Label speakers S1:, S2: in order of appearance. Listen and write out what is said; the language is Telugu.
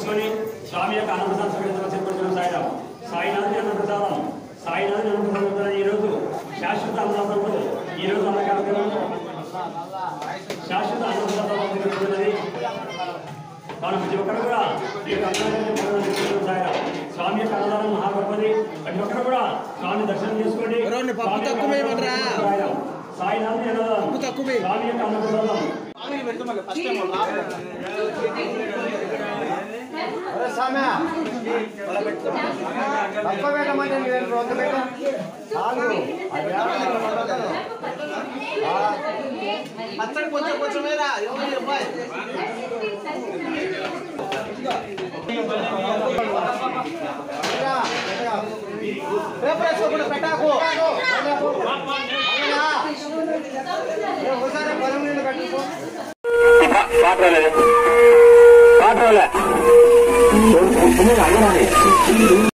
S1: చేసుకొని స్వామి యొక్క అన్నప్రసాద స్వీకరించడం చేపడుతున్న సాయిరాం సాయినాథ్ అన్నప్రసాదం సాయినాథ్ అన్నప్రసాదం ఈరోజు శాశ్వత అన్నదాతంతో ఈరోజు అన్న కార్యక్రమం శాశ్వత అన్నప్రసాదం జరుగుతున్నది. మనం ప్రతి ఒక్కరు కూడా ఈ యొక్క అన్నదానం సాయిరాం స్వామి యొక్క అన్నదానం మహాగొప్పది. ప్రతి ఒక్కరు కూడా స్వామి దర్శనం చేసుకోండి. సాయినాథ్ అన్నదానం స్వామి యొక్క అన్నప్రసాదం
S2: పచ్చడి కొంచెం కొంచెమేరా పెట్టాకు పాట